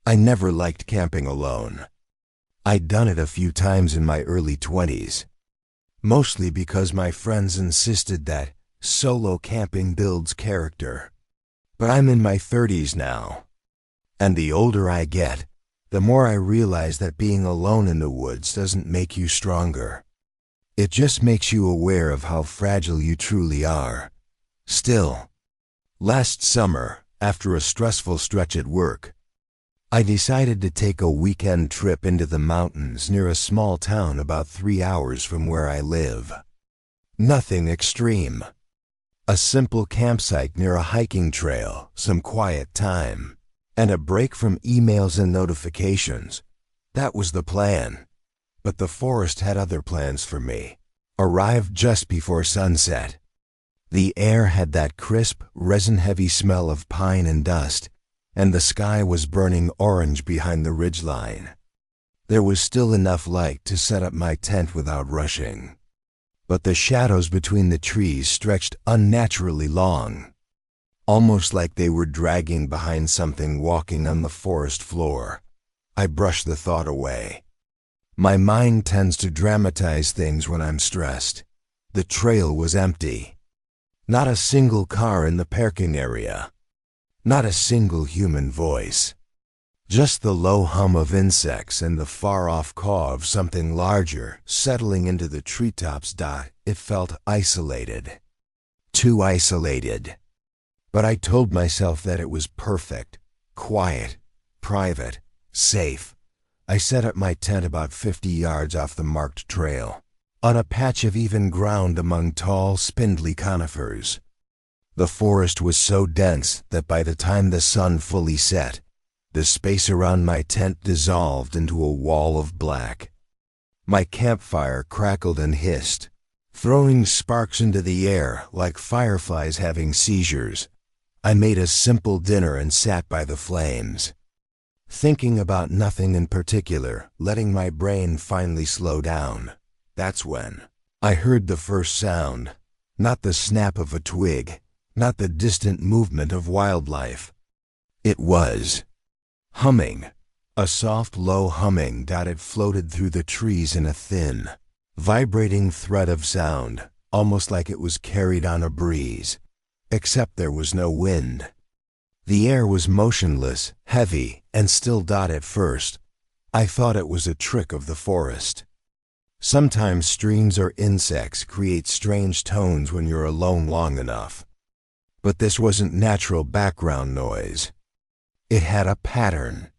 I never liked camping alone. I'd done it a few times in my early 20s, mostly because my friends insisted that solo camping builds character. But I'm in my 30s now, and the older I get, the more I realize that being alone in the woods doesn't make you stronger. It just makes you aware of how fragile you truly are. Still, last summer, after a stressful stretch at work, I decided to take a weekend trip into the mountains near a small town about 3 hours from where I live. Nothing extreme. A simple campsite near a hiking trail, some quiet time, and a break from emails and notifications. That was the plan. But the forest had other plans for me. Arrived just before sunset. The air had that crisp, resin-heavy smell of pine and dust, and the sky was burning orange behind the ridgeline. There was still enough light to set up my tent without rushing, but the shadows between the trees stretched unnaturally long, almost like they were dragging behind something walking on the forest floor. I brushed the thought away. My mind tends to dramatize things when I'm stressed. The trail was empty. Not a single car in the parking area. Not a single human voice. Just the low hum of insects and the far-off caw of something larger settling into the treetops. It felt isolated. Too isolated. But I told myself that it was perfect, quiet, private, safe. I set up my tent about 50 yards off the marked trail, on a patch of even ground among tall, spindly conifers. The forest was so dense that by the time the sun fully set, the space around my tent dissolved into a wall of black. My campfire crackled and hissed, throwing sparks into the air like fireflies having seizures. I made a simple dinner and sat by the flames, thinking about nothing in particular, letting my brain finally slow down. That's when I heard the first sound. Not the snap of a twig, not the distant movement of wildlife. It was humming, a soft, low humming. It floated through the trees in a thin, vibrating thread of sound, almost like it was carried on a breeze, except there was no wind. The air was motionless, heavy, and still. At first, I thought it was a trick of the forest. Sometimes streams or insects create strange tones when you're alone long enough. But this wasn't natural background noise. It had a pattern,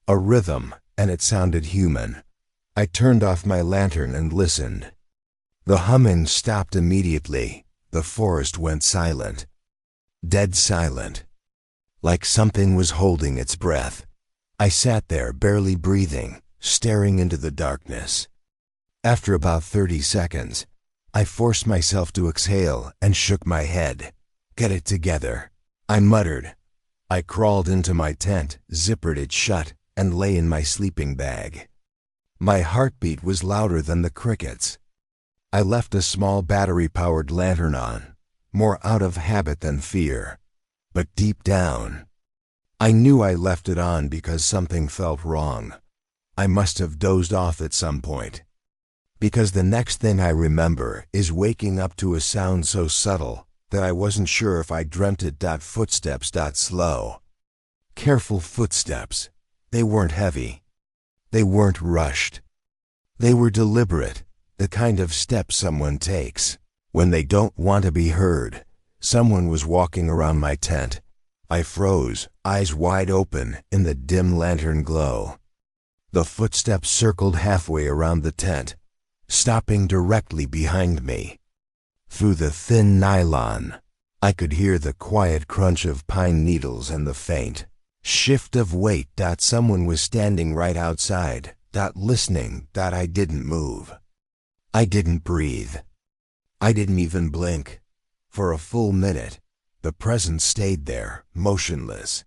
a rhythm, and it sounded human. I turned off my lantern and listened. The humming stopped immediately. The forest went silent. Dead silent. Like something was holding its breath. I sat there, barely breathing, staring into the darkness. After about 30 seconds, I forced myself to exhale and shook my head. Get it together, I muttered. I crawled into my tent, zippered it shut, and lay in my sleeping bag. My heartbeat was louder than the crickets. I left a small battery-powered lantern on, more out of habit than fear. But deep down, I knew I left it on because something felt wrong. I must have dozed off at some point. Because the next thing I remember is waking up to a sound so subtle that I wasn't sure if I dreamt it. Footsteps. Slow, careful footsteps. They weren't heavy. They weren't rushed. They were deliberate, the kind of steps someone takes when they don't want to be heard. Someone was walking around my tent. I froze, eyes wide open in the dim lantern glow. The footsteps circled halfway around the tent, stopping directly behind me. Through the thin nylon, I could hear the quiet crunch of pine needles and the faint shift of weight. Someone was standing right outside. Listening. I didn't move. I didn't breathe. I didn't even blink. For a full minute, the presence stayed there, motionless.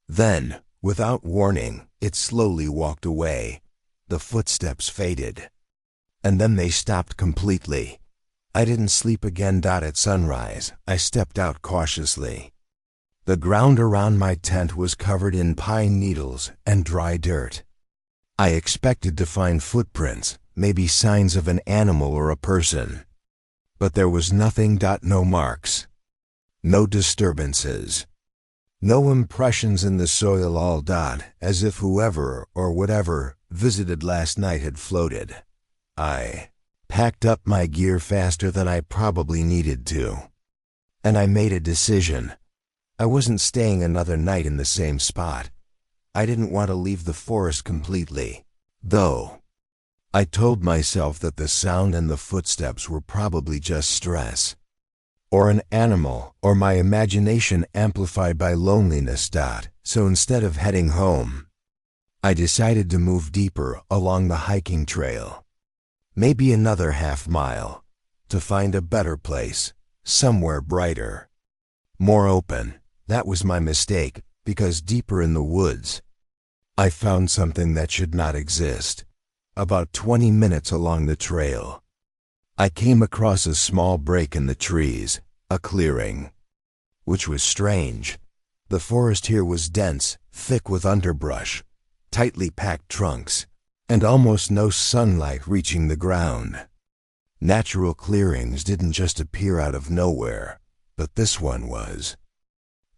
Then, without warning, it slowly walked away. The footsteps faded. And then they stopped completely. I didn't sleep again. At sunrise, I stepped out cautiously. The ground around my tent was covered in pine needles and dry dirt. I expected to find footprints, maybe signs of an animal or a person. But there was nothing. No marks. No disturbances. No impressions in the soil. All as if whoever or whatever visited last night had floated. I packed up my gear faster than I probably needed to. And I made a decision. I wasn't staying another night in the same spot. I didn't want to leave the forest completely, though. I told myself that the sound and the footsteps were probably just stress, or an animal, or my imagination amplified by loneliness. So instead of heading home, I decided to move deeper along the hiking trail. Maybe another half-mile, to find a better place, somewhere brighter, more open. That was my mistake, because deeper in the woods, I found something that should not exist. About 20 minutes along the trail, I came across a small break in the trees, a clearing, which was strange. The forest here was dense, thick with underbrush, tightly packed trunks, and almost no sunlight reaching the ground. Natural clearings didn't just appear out of nowhere, but this one was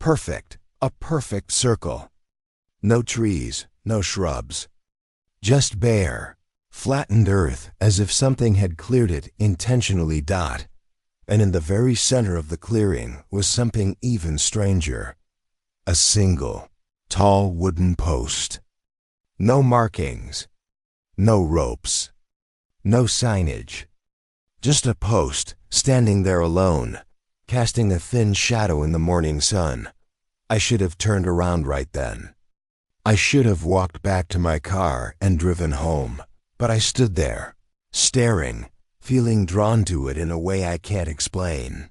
perfect, a perfect circle. No trees, no shrubs, just bare, flattened earth, as if something had cleared it intentionally. And in the very center of the clearing was something even stranger. A single, tall wooden post. No markings, no ropes, no signage. Just a post, standing there alone, casting a thin shadow in the morning sun. I should have turned around right then. I should have walked back to my car and driven home. But I stood there, staring, feeling drawn to it in a way I can't explain.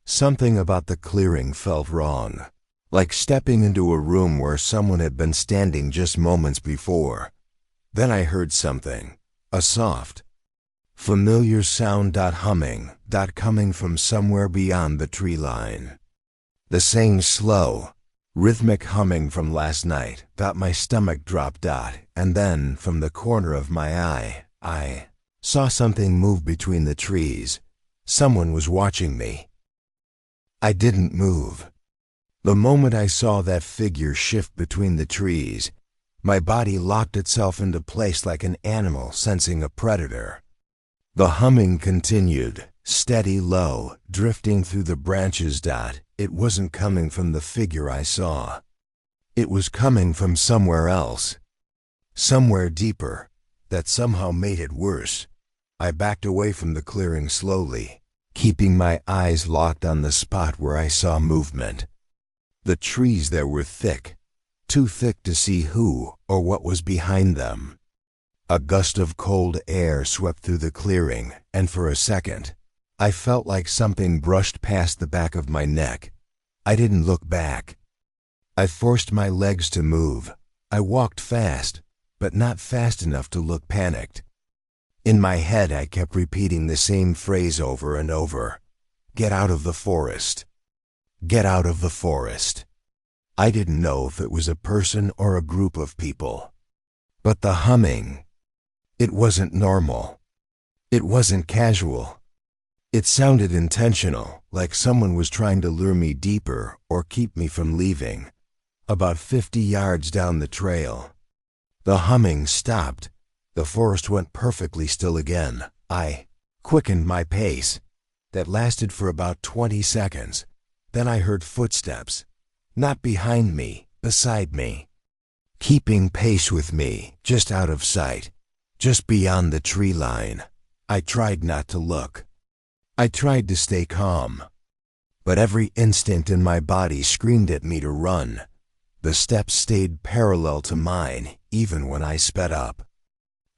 Something about the clearing felt wrong, like stepping into a room where someone had been standing just moments before. Then I heard something, a soft, familiar sound. Humming, coming from somewhere beyond the tree line. The same slow, rhythmic humming from last night. My stomach dropped. And then, from the corner of my eye, I saw something move between the trees. Someone was watching me. I didn't move. The moment I saw that figure shift between the trees, my body locked itself into place like an animal sensing a predator. The humming continued, steady, low, drifting through the branches. It wasn't coming from the figure I saw. It was coming from somewhere else. Somewhere deeper, that somehow made it worse. I backed away from the clearing slowly, keeping my eyes locked on the spot where I saw movement. The trees there were thick, too thick to see who or what was behind them. A gust of cold air swept through the clearing, and for a second, I felt like something brushed past the back of my neck. I didn't look back. I forced my legs to move. I walked fast, but not fast enough to look panicked. In my head, I kept repeating the same phrase over and over. Get out of the forest. Get out of the forest. I didn't know if it was a person or a group of people. But the humming, it wasn't normal. It wasn't casual. It sounded intentional, like someone was trying to lure me deeper or keep me from leaving. About 50 yards down the trail, the humming stopped. The forest went perfectly still again. I quickened my pace. That lasted for about 20 seconds. Then I heard footsteps, not behind me, beside me, keeping pace with me, just out of sight, just beyond the tree line. I tried not to look. I tried to stay calm, but every instinct in my body screamed at me to run. The steps stayed parallel to mine, even when I sped up.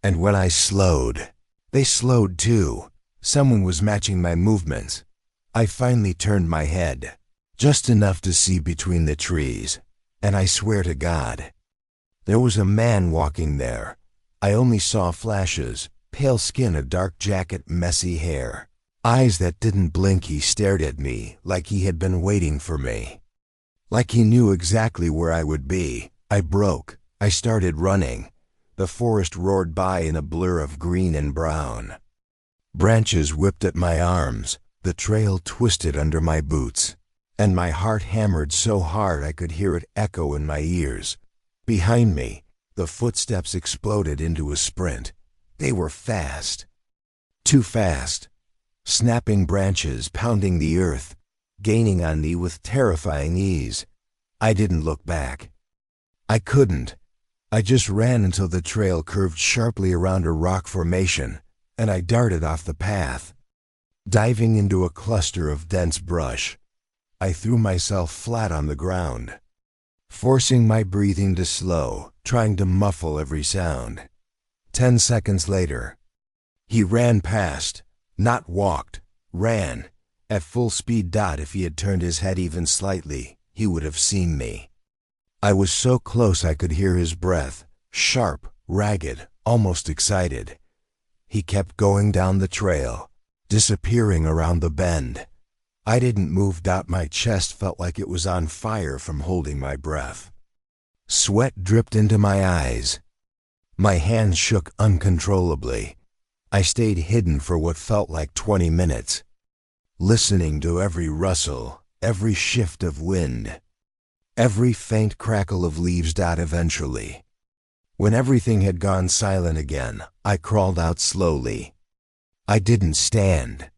And when I slowed, they slowed too. Someone was matching my movements. I finally turned my head, just enough to see between the trees, and I swear to God, there was a man walking there. I only saw flashes, pale skin, a dark jacket, messy hair. Eyes that didn't blink. He stared at me like he had been waiting for me. Like he knew exactly where I would be. I broke. I started running. The forest roared by in a blur of green and brown. Branches whipped at my arms. The trail twisted under my boots. And my heart hammered so hard I could hear it echo in my ears. Behind me, the footsteps exploded into a sprint. They were fast. Too fast. Snapping branches, pounding the earth, gaining on me with terrifying ease. I didn't look back. I couldn't. I just ran until the trail curved sharply around a rock formation, and I darted off the path. Diving into a cluster of dense brush, I threw myself flat on the ground, forcing my breathing to slow, trying to muffle every sound. 10 seconds later, he ran past, not walked, ran, at full speed. If he had turned his head even slightly, he would have seen me. I was so close I could hear his breath, sharp, ragged, almost excited. He kept going down the trail, disappearing around the bend. I didn't move. My chest felt like it was on fire from holding my breath. Sweat dripped into my eyes. My hands shook uncontrollably. I stayed hidden for what felt like 20 minutes, listening to every rustle, every shift of wind, every faint crackle of leaves. Eventually, when everything had gone silent again, I crawled out slowly. I didn't stand.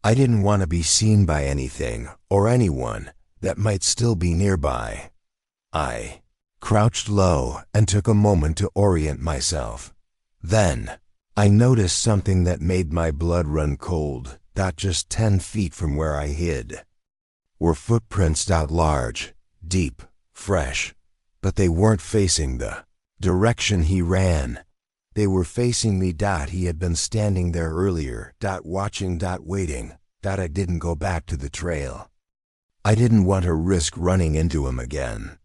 I didn't want to be seen by anything or anyone that might still be nearby. I crouched low and took a moment to orient myself. Then, I noticed something that made my blood run cold. Just 10 feet from where I hid were footprints. Large, deep, fresh, but they weren't facing the direction he ran. They were facing me. He had been standing there earlier, watching, waiting. I didn't go back to the trail. I didn't want to risk running into him again.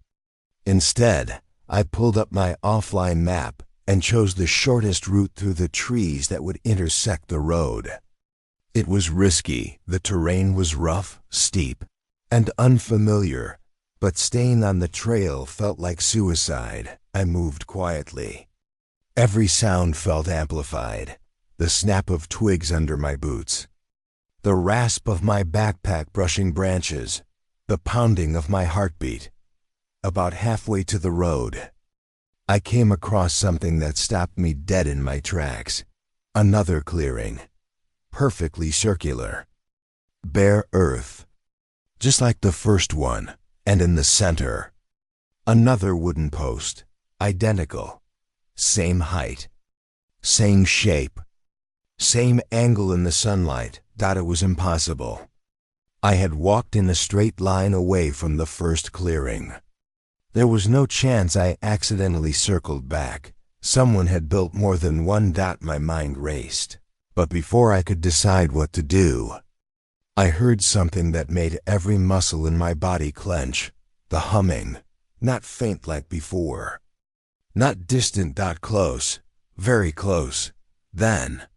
Instead, I pulled up my offline map and chose the shortest route through the trees that would intersect the road. It was risky. The terrain was rough, steep, and unfamiliar, but staying on the trail felt like suicide. I moved quietly. Every sound felt amplified. The snap of twigs under my boots, the rasp of my backpack brushing branches, the pounding of my heartbeat. About halfway to the road, I came across something that stopped me dead in my tracks. Another clearing, perfectly circular, bare earth, just like the first one, and in the center, another wooden post, identical, same height, same shape, same angle in the sunlight. It was impossible. I had walked in a straight line away from the first clearing. There was no chance I accidentally circled back. Someone had built more than one. My mind raced. But before I could decide what to do, I heard something that made every muscle in my body clench. The humming, not faint like before, not distant. Close, very close. Then,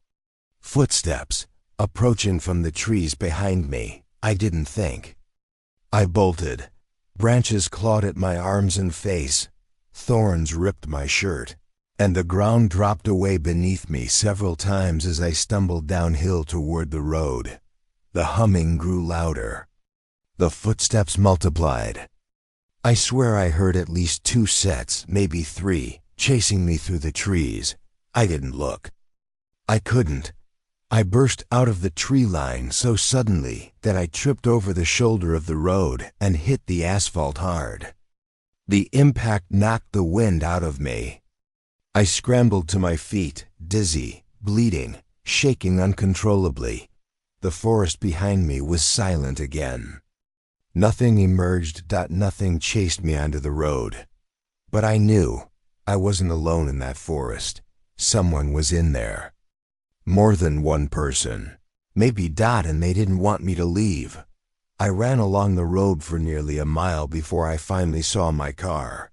footsteps, approaching from the trees behind me. I didn't think. I bolted. Branches clawed at my arms and face. Thorns ripped my shirt, and the ground dropped away beneath me several times as I stumbled downhill toward the road. The humming grew louder. The footsteps multiplied. I swear I heard at least 2 sets, maybe 3, chasing me through the trees. I didn't look. I couldn't. I burst out of the tree line so suddenly that I tripped over the shoulder of the road and hit the asphalt hard. The impact knocked the wind out of me. I scrambled to my feet, dizzy, bleeding, shaking uncontrollably. The forest behind me was silent again. Nothing emerged. Nothing chased me onto the road. But I knew I wasn't alone in that forest. Someone was in there. More than one person. Maybe and they didn't want me to leave. I ran along the road for nearly a mile before I finally saw my car.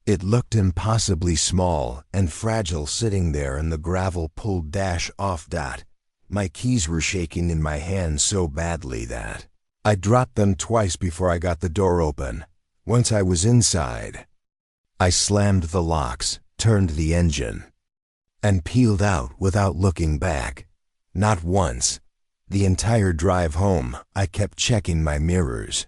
It looked impossibly small and fragile sitting there in the gravel pulled off. My keys were shaking in my hands so badly that I dropped them twice before I got the door open. Once I was inside, I slammed the locks, turned the engine, and peeled out without looking back. Not once. The entire drive home, I kept checking my mirrors.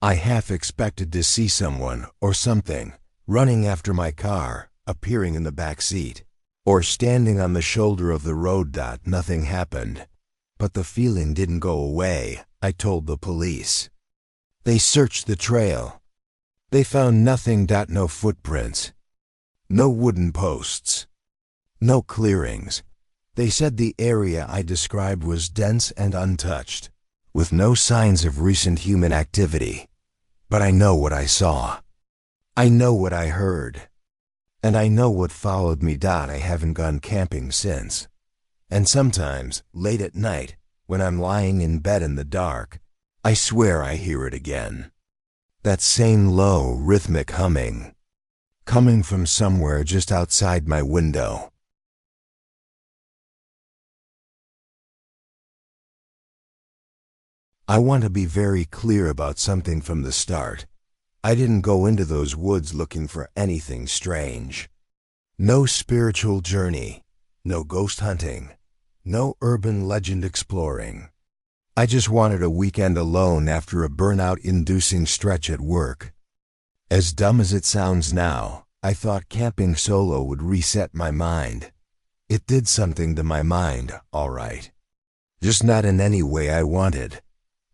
I half expected to see someone or something running after my car, appearing in the back seat, or standing on the shoulder of the road. Nothing happened, but the feeling didn't go away. I told the police. They searched the trail. They found nothing. No footprints, no wooden posts, no clearings. They said the area I described was dense and untouched, with no signs of recent human activity. But I know what I saw. I know what I heard. And I know what followed me. I haven't gone camping since. And sometimes, late at night, when I'm lying in bed in the dark, I swear I hear it again. That same low, rhythmic humming, coming from somewhere just outside my window. I want to be very clear about something from the start. I didn't go into those woods looking for anything strange. No spiritual journey, no ghost hunting, no urban legend exploring. I just wanted a weekend alone after a burnout-inducing stretch at work. As dumb as it sounds now, I thought camping solo would reset my mind. It did something to my mind, all right. Just not in any way I wanted.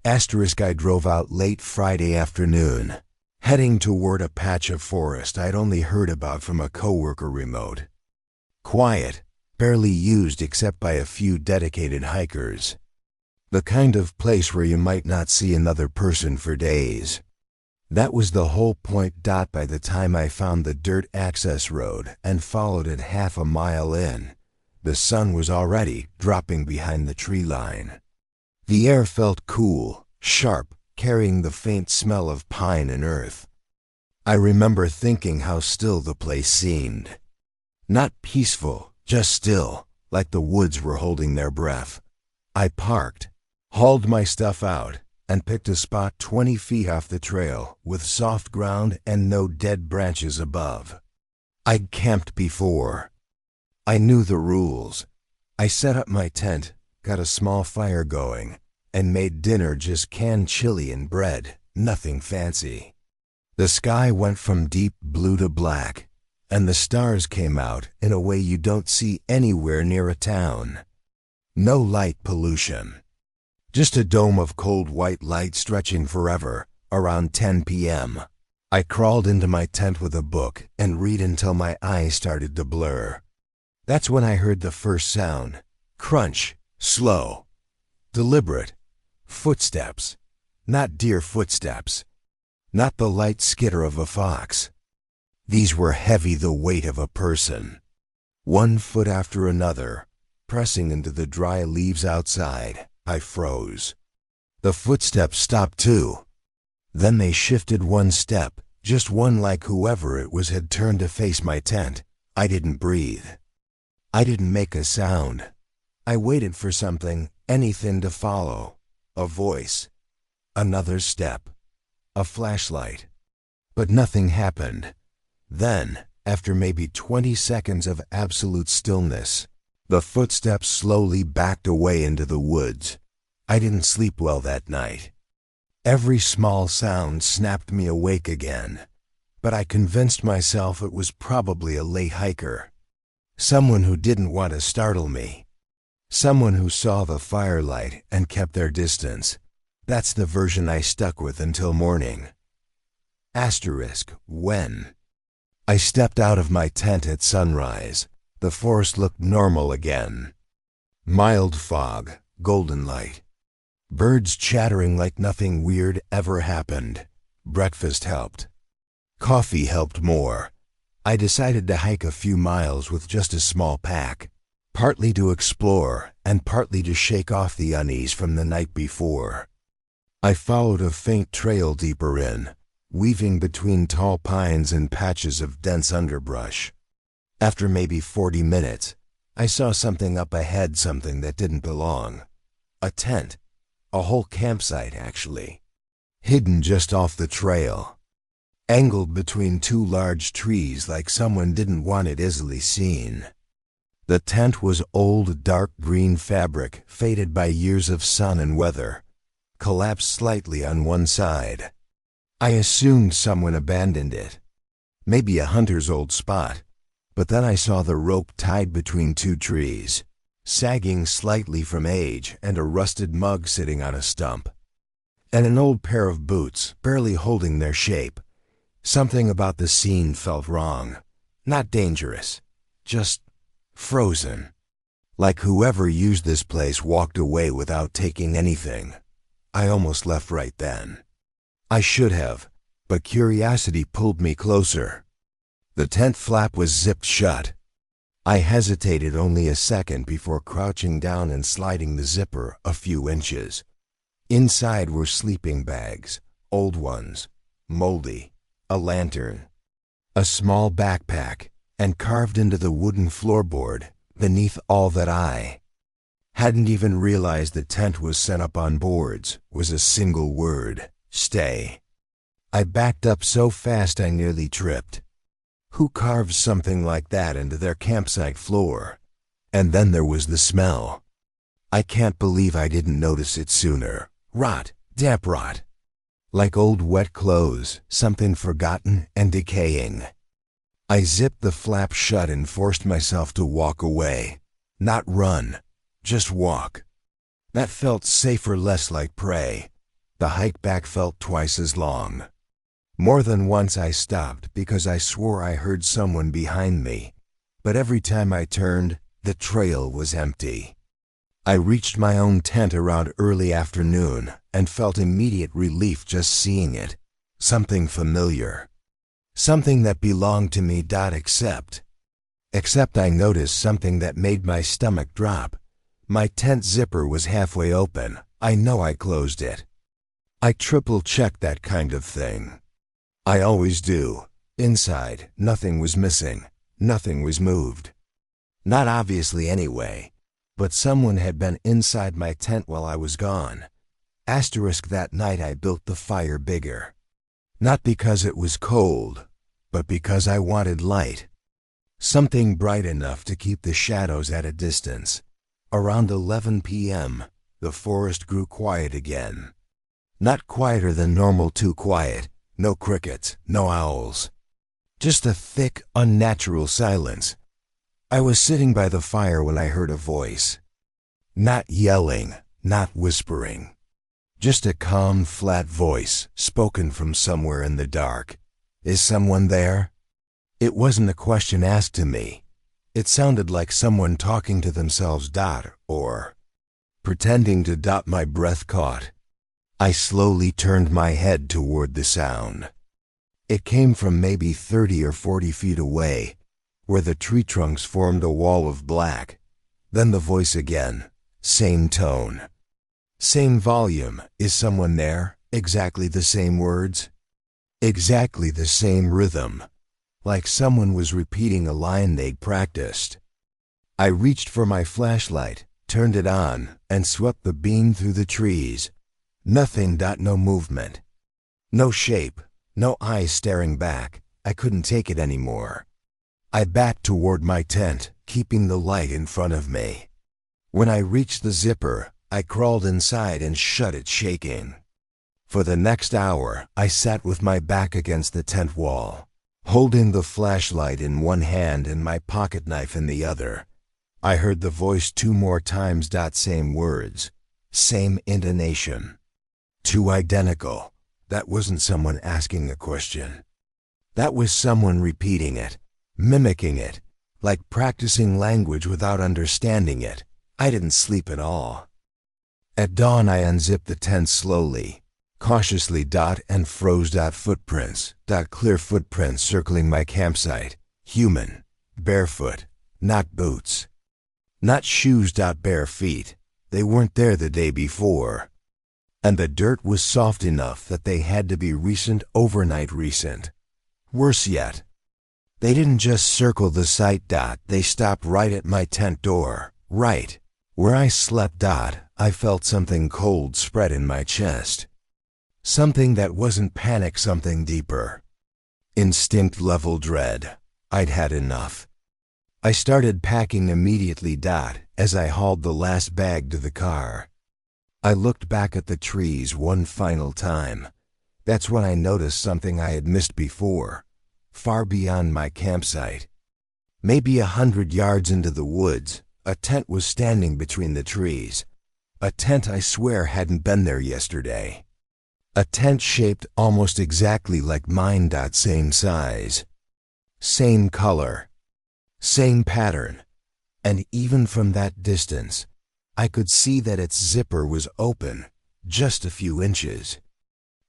I drove out late Friday afternoon, heading toward a patch of forest I'd only heard about from a coworker remote. Quiet, barely used except by a few dedicated hikers. The kind of place where you might not see another person for days. That was the whole point. By the time I found the dirt access road and followed it half a mile in, the sun was already dropping behind the tree line. The air felt cool, sharp, carrying the faint smell of pine and earth. I remember thinking how still the place seemed. Not peaceful, just still, like the woods were holding their breath. I parked, hauled my stuff out, and picked a spot 20 feet off the trail with soft ground and no dead branches above. I'd camped before. I knew the rules. I set up my tent, got a small fire going, and made dinner, just canned chili and bread, nothing fancy. The sky went from deep blue to black, and the stars came out in a way you don't see anywhere near a town. No light pollution. Just a dome of cold white light stretching forever. Around 10 p.m., I crawled into my tent with a book and read until my eyes started to blur. That's when I heard the first sound. Crunch, slow, deliberate. Footsteps. Not deer footsteps. Not the light skitter of a fox. These were heavy, the weight of a person. One foot after another, pressing into the dry leaves outside. I froze. The footsteps stopped too. Then they shifted one step, just one, like whoever it was had turned to face my tent. I didn't breathe. I didn't make a sound. I waited for something, anything to follow. A voice. Another step. A flashlight. But nothing happened. Then, after maybe 20 seconds of absolute stillness, the footsteps slowly backed away into the woods. I didn't sleep well that night. Every small sound snapped me awake again, but I convinced myself it was probably a late hiker. Someone who didn't want to startle me. Someone who saw the firelight and kept their distance. That's the version I stuck with until morning. When I stepped out of my tent at sunrise, the forest looked normal again. Mild fog, golden light. Birds chattering like nothing weird ever happened. Breakfast helped. Coffee helped more. I decided to hike a few miles with just a small pack, partly to explore and partly to shake off the unease from the night before. I followed a faint trail deeper in, weaving between tall pines and patches of dense underbrush. After maybe 40 minutes, I saw something up ahead, something that didn't belong. A tent. A whole campsite, actually. Hidden just off the trail. angled between two large trees like someone didn't want it easily seen. The tent was old dark green fabric, faded by years of sun and weather, collapsed slightly on one side. I assumed someone abandoned it, maybe a hunter's old spot, but then I saw the rope tied between two trees, sagging slightly from age, and a rusted mug sitting on a stump, and an old pair of boots barely holding their shape. Something about the scene felt wrong. Not dangerous, just frozen. Like whoever used this place walked away without taking anything. I almost left right then. I should have, but curiosity pulled me closer. The tent flap was zipped shut. I hesitated only a second before crouching down and sliding the zipper a few inches. Inside were sleeping bags, old ones, moldy, a lantern, a small backpack, and carved into the wooden floorboard, beneath all that I hadn't even realized the tent was set up on boards, was a single word: stay. I backed up so fast I nearly tripped. Who carves something like that into their campsite floor? And then there was the smell. I can't believe I didn't notice it sooner. Rot, damp rot. Like old wet clothes, something forgotten and decaying. I zipped the flap shut and forced myself to walk away. Not run, just walk. That felt safer, less like prey. The hike back felt twice as long. More than once I stopped because I swore I heard someone behind me, but every time I turned, the trail was empty. I reached my own tent around early afternoon and felt immediate relief just seeing it. Something familiar. Something that belonged to me. Except I noticed something that made my stomach drop. My tent zipper was halfway open. I know I closed it. I triple-checked that kind of thing. I always do. Inside, nothing was missing. Nothing was moved. Not obviously anyway, but someone had been inside my tent while I was gone. Asterisk that night I built the fire bigger. Not because it was cold, but because I wanted light. Something bright enough to keep the shadows at a distance. Around 11 p.m., the forest grew quiet again. Not quieter than normal, too quiet. No crickets, no owls. Just a thick, unnatural silence. I was sitting by the fire when I heard a voice. Not yelling, not whispering. Just a calm, flat voice, spoken from somewhere in the dark. Is someone there? It wasn't a question asked to me. It sounded like someone talking to themselves, or pretending to. My breath caught. I slowly turned my head toward the sound. It came from maybe 30 or 40 feet away, where the tree trunks formed a wall of black. Then the voice again. Same tone. Same volume. Is someone there? Exactly the same words. Exactly the same rhythm. Like someone was repeating a line they'd practiced. I reached for my flashlight, turned it on, and swept the beam through the trees. Nothing. No movement. No shape. No eyes staring back. I couldn't take it anymore. I backed toward my tent, keeping the light in front of me. When I reached the zipper, I crawled inside and shut it, shaking. For the next hour, I sat with my back against the tent wall, holding the flashlight in one hand and my pocket knife in the other. I heard the voice 2 more times. Same words. Same intonation. 2 identical. That wasn't someone asking a question. That was someone repeating it, mimicking it, like practicing language without understanding it. I didn't sleep at all. At dawn I unzipped the tent slowly, cautiously, and froze. Footprints. Clear footprints circling my campsite. Human. Barefoot. Not boots. Not shoes. Bare feet. They weren't there the day before. And the dirt was soft enough that they had to be recent, overnight recent. Worse yet, they didn't just circle the site. They stopped right at my tent door, right where I slept. I felt something cold spread in my chest. Something that wasn't panic, something deeper. Instinct-level dread. I'd had enough. I started packing immediately. As I hauled the last bag to the car, I looked back at the trees one final time. That's when I noticed something I had missed before, far beyond my campsite. Maybe 100 yards into the woods, a tent was standing between the trees. A tent I swear hadn't been there yesterday. A tent shaped almost exactly like mine. Same size, same color, same pattern, and even from that distance, I could see that its zipper was open, just a few inches.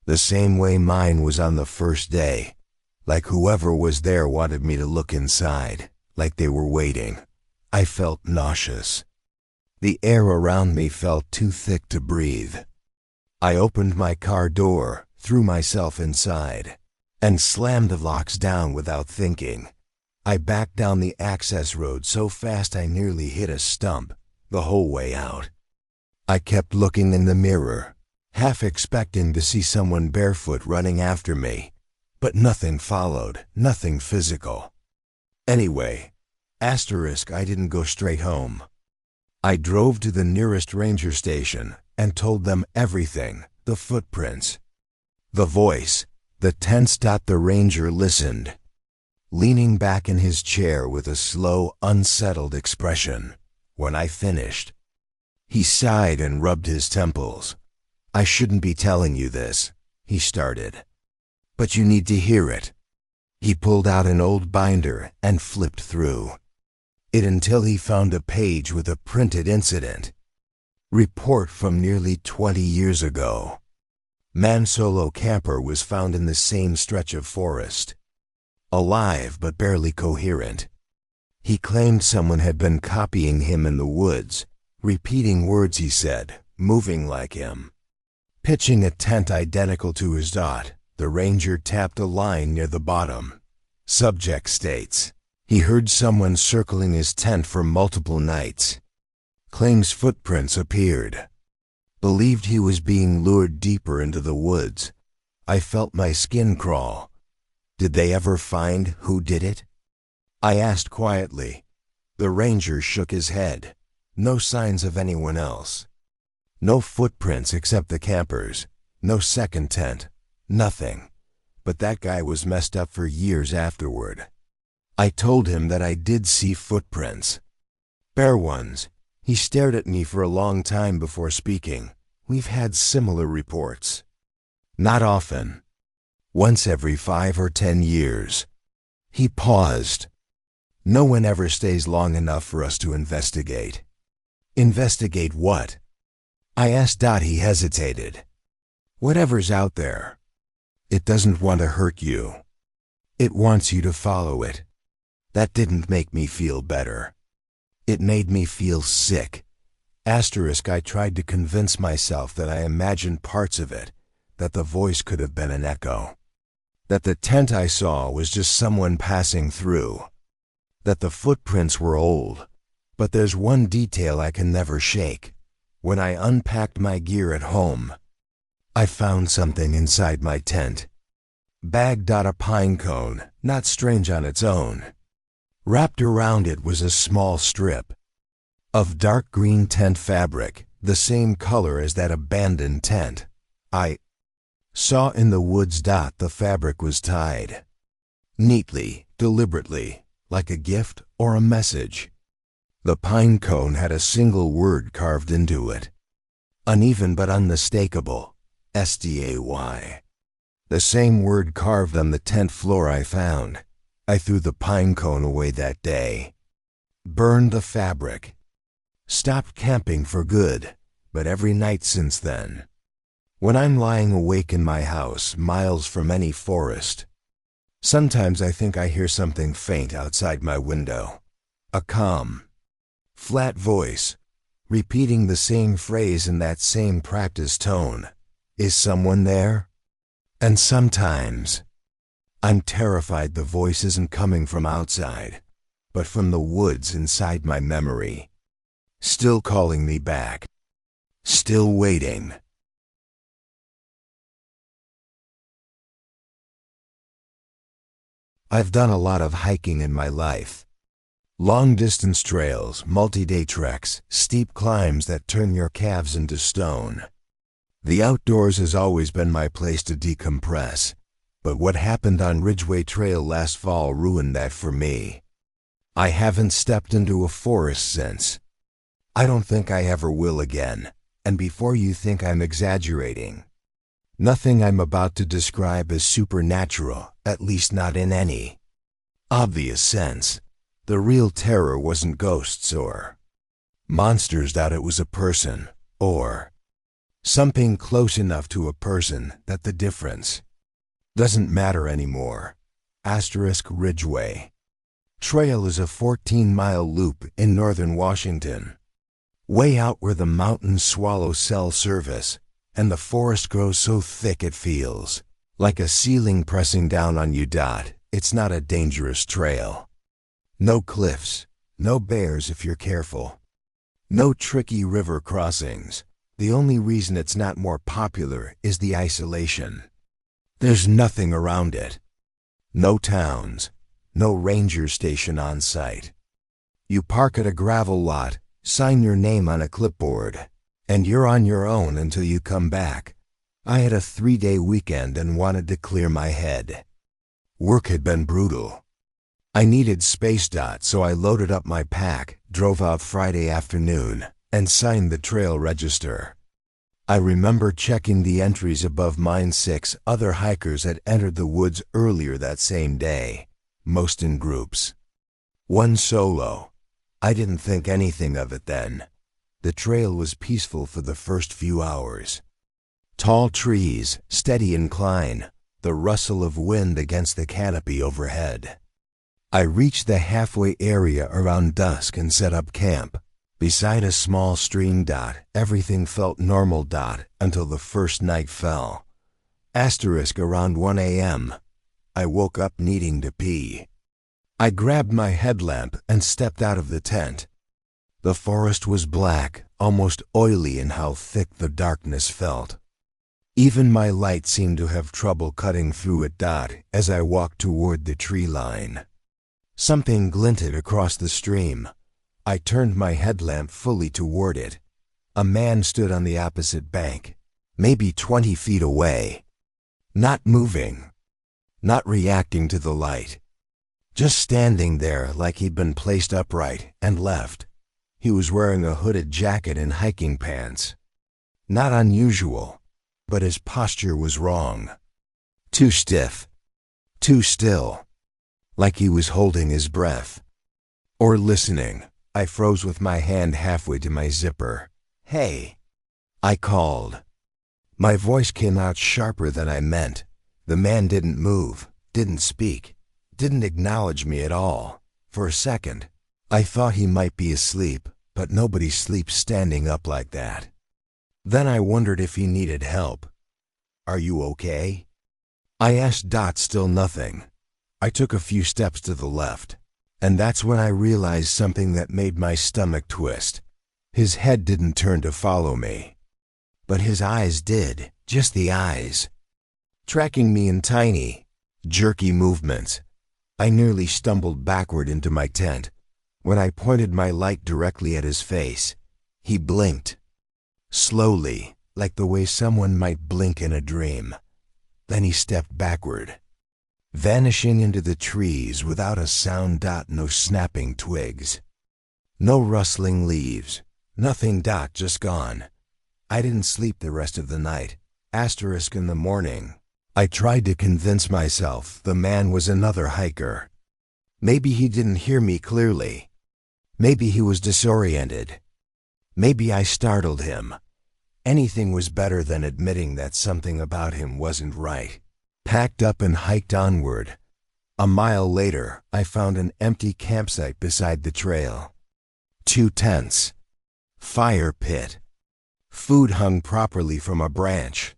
The same way mine was on the first day, like whoever was there wanted me to look inside, like they were waiting. I felt nauseous. The air around me felt too thick to breathe. I opened my car door, threw myself inside, and slammed the locks down without thinking. I backed down the access road so fast I nearly hit a stump the whole way out. I kept looking in the mirror, half expecting to see someone barefoot running after me, but nothing followed, nothing physical. Anyway, I didn't go straight home. I drove to the nearest ranger station and told them everything, the footprints, the voice, the tents. The ranger listened, leaning back in his chair with a slow, unsettled expression. When I finished, he sighed and rubbed his temples. "I shouldn't be telling you this," he started, "but you need to hear it." He pulled out an old binder and flipped through it until he found a page with a printed incident report from nearly 20 years ago. Man solo camper was found in the same stretch of forest, alive but barely coherent. He claimed someone had been copying him in the woods, repeating words he said, moving like him, pitching a tent identical to his. The ranger tapped a line near the bottom. Subject states, he heard someone circling his tent for multiple nights. Claims footprints appeared. Believed he was being lured deeper into the woods. I felt my skin crawl. Did they ever find who did it? I asked quietly. The ranger shook his head. No signs of anyone else. No footprints except the campers. No second tent. Nothing. But that guy was messed up for years afterward. I told him that I did see footprints. Bare ones. He stared at me for a long time before speaking. We've had similar reports. Not often. Once every 5 or 10 years. He paused. No one ever stays long enough for us to investigate. Investigate what? I asked. He hesitated. Whatever's out there. It doesn't want to hurt you. It wants you to follow it. That didn't make me feel better. It made me feel sick. I tried to convince myself that I imagined parts of it, that the voice could have been an echo, that the tent I saw was just someone passing through, that the footprints were old. But there's one detail I can never shake. When I unpacked my gear at home, I found something inside my tent. Bagged. A pine cone, not strange on its own. Wrapped around it was a small strip of dark green tent fabric, the same color as that abandoned tent I saw in the woods. The fabric was tied neatly, deliberately, like a gift or a message. The pine cone had a single word carved into it. Uneven but unmistakable. SDAY. The same word carved on the tent floor I found. I threw the pine cone away that day. Burned the fabric. Stopped camping for good, but every night since then, when I'm lying awake in my house miles from any forest, sometimes I think I hear something faint outside my window. A calm, flat voice, repeating the same phrase in that same practiced tone. Is someone there? And sometimes, I'm terrified the voice isn't coming from outside, but from the woods inside my memory. Still calling me back. Still waiting. I've done a lot of hiking in my life. Long-distance trails, multi-day treks, steep climbs that turn your calves into stone. The outdoors has always been my place to decompress, but what happened on Ridgeway Trail last fall ruined that for me. I haven't stepped into a forest since. I don't think I ever will again, and before you think I'm exaggerating, nothing I'm about to describe is supernatural, at least not in any obvious sense. The real terror wasn't ghosts or monsters, that it was a person, or something close enough to a person that the difference doesn't matter anymore. Ridgeway Trail is a 14-mile loop in northern Washington, way out where the mountains swallow cell service, and the forest grows so thick it feels like a ceiling pressing down on you. It's not a dangerous trail. No cliffs, no bears if you're careful, no tricky river crossings. The only reason it's not more popular is the isolation. There's nothing around it. No towns, no ranger station on site. You park at a gravel lot, sign your name on a clipboard, and you're on your own until you come back. I had a 3-day weekend and wanted to clear my head. Work had been brutal. I needed space. So I loaded up my pack, drove out Friday afternoon, and signed the trail register. I remember checking the entries above mine. 6 other hikers had entered the woods earlier that same day, most in groups. One solo. I didn't think anything of it then. The trail was peaceful for the first few hours. Tall trees, steady incline, the rustle of wind against the canopy overhead. I reached the halfway area around dusk and set up camp. Beside a small stream. Everything felt normal. Until the first night fell. Around 1 a.m. I woke up needing to pee. I grabbed my headlamp and stepped out of the tent. The forest was black, almost oily in how thick the darkness felt. Even my light seemed to have trouble cutting through it. As I walked toward the tree line, something glinted across the stream. I turned my headlamp fully toward it. A man stood on the opposite bank, maybe 20 feet away. Not moving, not reacting to the light. Just standing there like he'd been placed upright and left. He was wearing a hooded jacket and hiking pants. Not unusual, but his posture was wrong. Too stiff, too still, like he was holding his breath. Or listening. I froze with my hand halfway to my zipper. "Hey," I called. My voice came out sharper than I meant. The man didn't move, didn't speak, didn't acknowledge me at all. For a second, I thought he might be asleep, but nobody sleeps standing up like that. Then I wondered if he needed help. "Are you okay?" I asked. Still nothing. I took a few steps to the left, and that's when I realized something that made my stomach twist. His head didn't turn to follow me, but his eyes did, just the eyes, tracking me in tiny, jerky movements. I nearly stumbled backward into my tent. When I pointed my light directly at his face, he blinked. Slowly, like the way someone might blink in a dream. Then he stepped backward, vanishing into the trees without a sound. No snapping twigs, no rustling leaves, nothing. Just gone. I didn't sleep the rest of the night. In the morning, I tried to convince myself the man was another hiker. Maybe he didn't hear me clearly. Maybe he was disoriented. Maybe I startled him. Anything was better than admitting that something about him wasn't right. Packed up and hiked onward. A mile later, I found an empty campsite beside the trail. 2 tents. Fire pit. Food hung properly from a branch.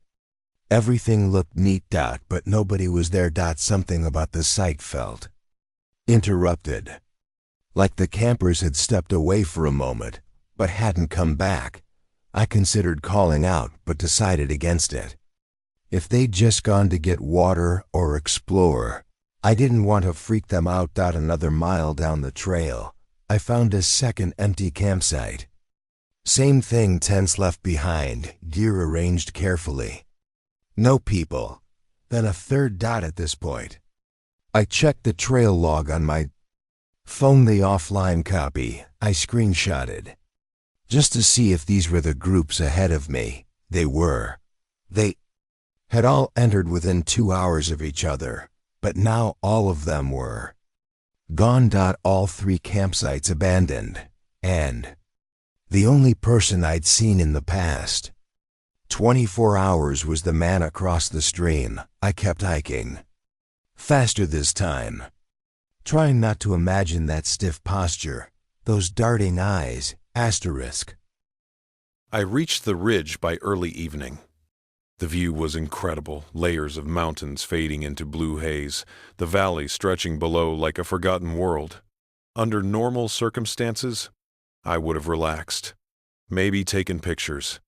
Everything looked neat. But nobody was there. Something about the site felt interrupted. Like the campers had stepped away for a moment, but hadn't come back. I considered calling out, but decided against it. If they'd just gone to get water or explore, I didn't want to freak them out. Another mile down the trail, I found a second empty campsite. Same thing, tents left behind, gear arranged carefully. No people. Then a third dot at this point. I checked the trail log on my phone, the offline copy I screenshotted, just to see if these were the groups ahead of me. They were. They had all entered within 2 hours of each other, but now all of them were gone. All 3 campsites abandoned, and the only person I'd seen in the past 24 hours was the man across the stream. I kept hiking. Faster this time, trying not to imagine that stiff posture, those darting eyes, asterisk. I reached the ridge by early evening. The view was incredible, layers of mountains fading into blue haze, the valley stretching below like a forgotten world. Under normal circumstances, I would have relaxed, maybe taken pictures.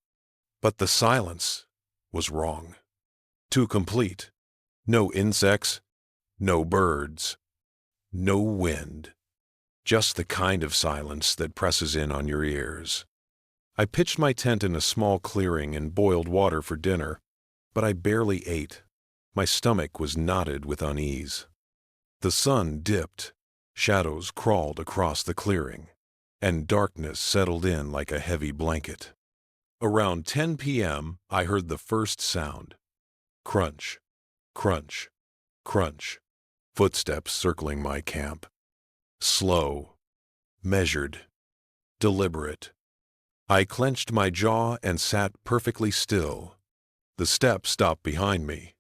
But the silence was wrong. Too complete. No insects, no birds, no wind. Just the kind of silence that presses in on your ears. I pitched my tent in a small clearing and boiled water for dinner, but I barely ate. My stomach was knotted with unease. The sun dipped, shadows crawled across the clearing, and darkness settled in like a heavy blanket. Around 10 p.m., I heard the first sound. Crunch, crunch, crunch. Footsteps circling my camp. Slow, measured, deliberate. I clenched my jaw and sat perfectly still. The steps stopped behind me,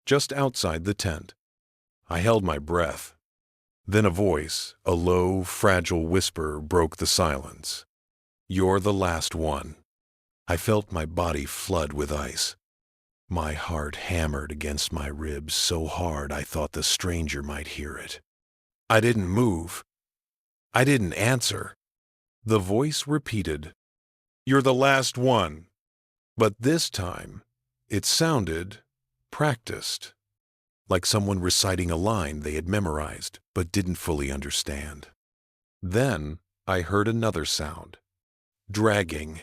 just outside the tent. I held my breath. Then a voice, a low, fragile whisper, broke the silence. "You're the last one." I felt my body flood with ice. My heart hammered against my ribs so hard I thought the stranger might hear it. I didn't move. I didn't answer. The voice repeated, "You're the last one." But this time, it sounded practiced, like someone reciting a line they had memorized but didn't fully understand. Then I heard another sound. Dragging.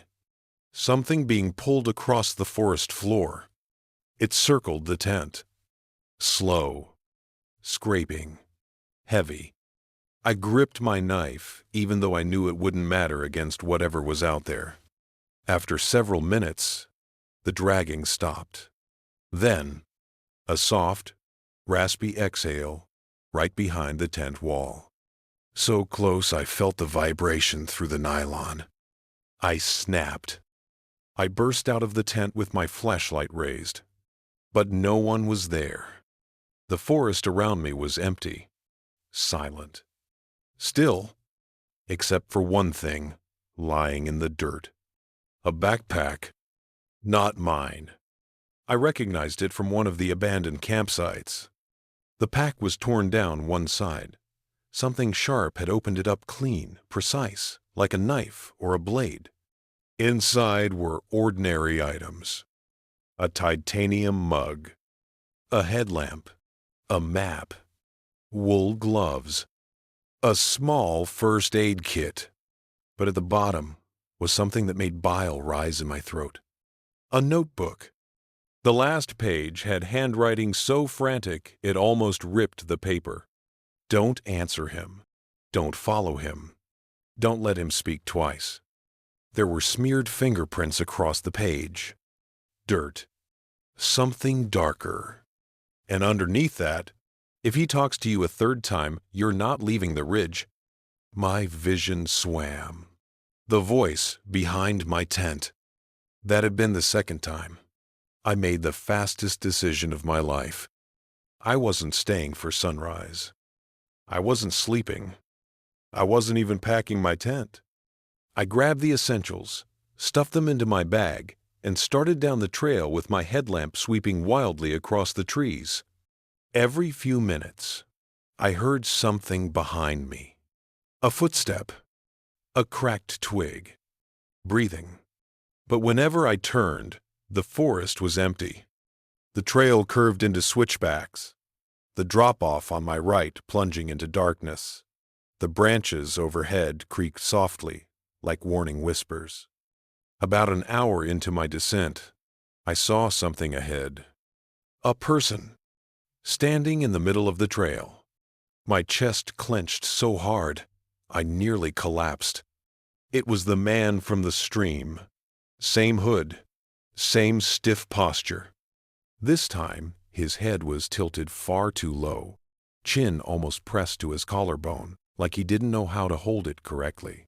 Something being pulled across the forest floor. It circled the tent. Slow. Scraping. Heavy. I gripped my knife, even though I knew it wouldn't matter against whatever was out there. After several minutes, the dragging stopped. Then, a soft, raspy exhale right behind the tent wall. So close I felt the vibration through the nylon. I snapped. I burst out of the tent with my flashlight raised. But no one was there. The forest around me was empty, silent. Still, except for one thing lying in the dirt. A backpack. Not mine. I recognized it from one of the abandoned campsites. The pack was torn down one side. Something sharp had opened it up clean, precise, like a knife or a blade. Inside were ordinary items. A titanium mug, a headlamp, a map, wool gloves, a small first aid kit. But at the bottom was something that made bile rise in my throat. A notebook. The last page had handwriting so frantic it almost ripped the paper. Don't answer him. Don't follow him. Don't let him speak twice. There were smeared fingerprints across the page. Dirt. Something darker. And underneath that, if he talks to you a third time, you're not leaving the ridge. My vision swam. The voice behind my tent. That had been the second time. I made the fastest decision of my life. I wasn't staying for sunrise. I wasn't sleeping. I wasn't even packing my tent. I grabbed the essentials, stuffed them into my bag, and started down the trail with my headlamp sweeping wildly across the trees. Every few minutes, I heard something behind me. A footstep. A cracked twig. Breathing. But whenever I turned, the forest was empty. The trail curved into switchbacks. the drop-off on my right plunging into darkness. The branches overhead creaked softly, like warning whispers. About an hour into my descent, I saw something ahead. A person, standing in the middle of the trail. My chest clenched so hard, I nearly collapsed. It was the man from the stream. Same hood, same stiff posture. This time, his head was tilted far too low, chin almost pressed to his collarbone, like he didn't know how to hold it correctly.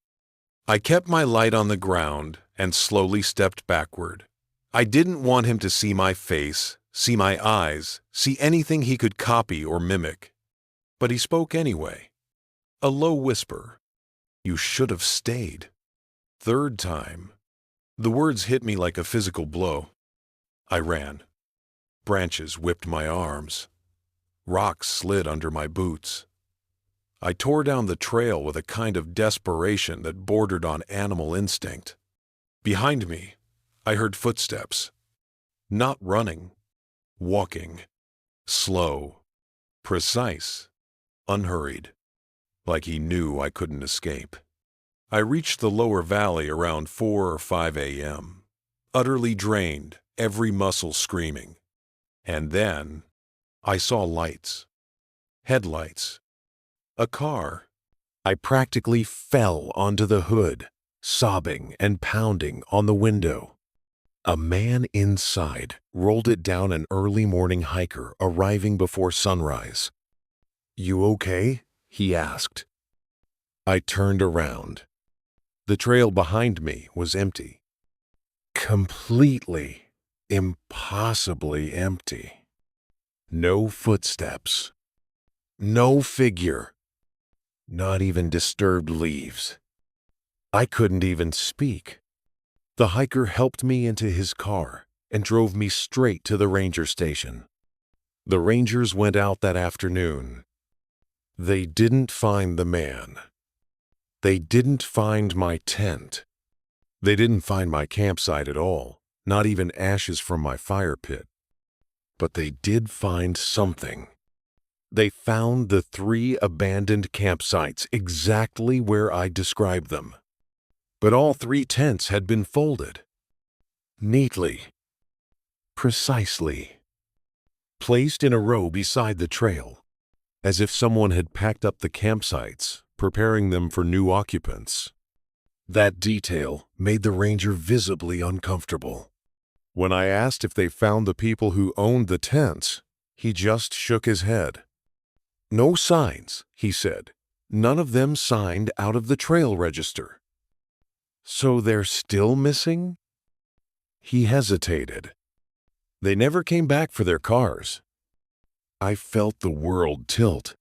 I kept my light on the ground and slowly stepped backward. I didn't want him to see my face, see my eyes, see anything he could copy or mimic. But he spoke anyway. A low whisper. "You should have stayed." Third time. The words hit me like a physical blow. I ran. Branches whipped my arms. Rocks slid under my boots. I tore down the trail with a kind of desperation that bordered on animal instinct. Behind me, I heard footsteps. Not running. Walking. Slow. Precise. Unhurried. Like he knew I couldn't escape. I reached the lower valley around 4 or 5 a.m., utterly drained, every muscle screaming. And then I saw lights. Headlights. A car. I practically fell onto the hood, sobbing and pounding on the window. A man inside rolled it down an early morning hiker arriving before sunrise. "You okay?" he asked. I turned around. The trail behind me was empty. Completely, impossibly empty. No footsteps. No figure. Not even disturbed leaves. I couldn't even speak. The hiker helped me into his car and drove me straight to the ranger station. The rangers went out that afternoon. They didn't find the man. They didn't find my tent. They didn't find my campsite at all, not even ashes from my fire pit. But they did find something. They found the 3 abandoned campsites exactly where I described them. But all 3 tents had been folded. Neatly. Precisely. Placed in a row beside the trail, as if someone had packed up the campsites, preparing them for new occupants. That detail made the ranger visibly uncomfortable. When I asked if they found the people who owned the tents, he just shook his head. "No signs," he said. "None of them signed out of the trail register." "So they're still missing?" He hesitated. "They never came back for their cars." I felt the world tilt.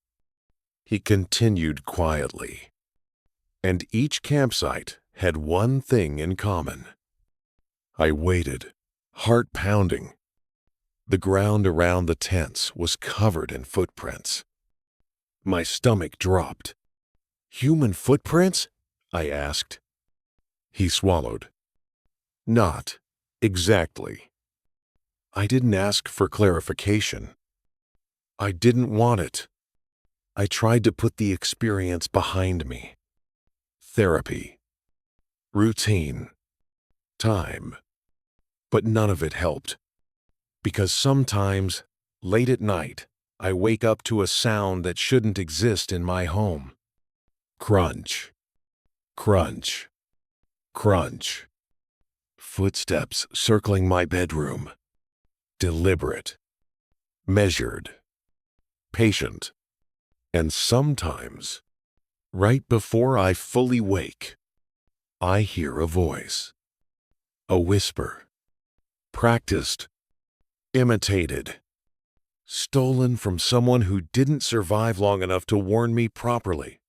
He continued quietly. And each campsite had one thing in common. I waited, heart pounding. The ground around the tents was covered in footprints. My stomach dropped. "Human footprints?" I asked. He swallowed. "Not exactly." I didn't ask for clarification. I didn't want it. I tried to put the experience behind me. Therapy. Routine. Time. But none of it helped. Because sometimes, late at night, I wake up to a sound that shouldn't exist in my home. Crunch. Crunch. Crunch. Footsteps circling my bedroom. Deliberate. Measured. Patient. And sometimes, right before I fully wake, I hear a voice. A whisper. Practiced. Imitated. Stolen from someone who didn't survive long enough to warn me properly.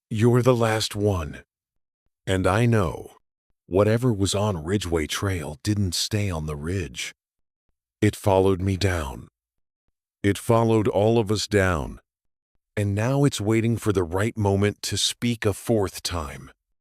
"You're the last one." And I know, whatever was on Ridgeway Trail didn't stay on the ridge. It followed me down. It followed all of us down. And now it's waiting for the right moment to speak a 4th time.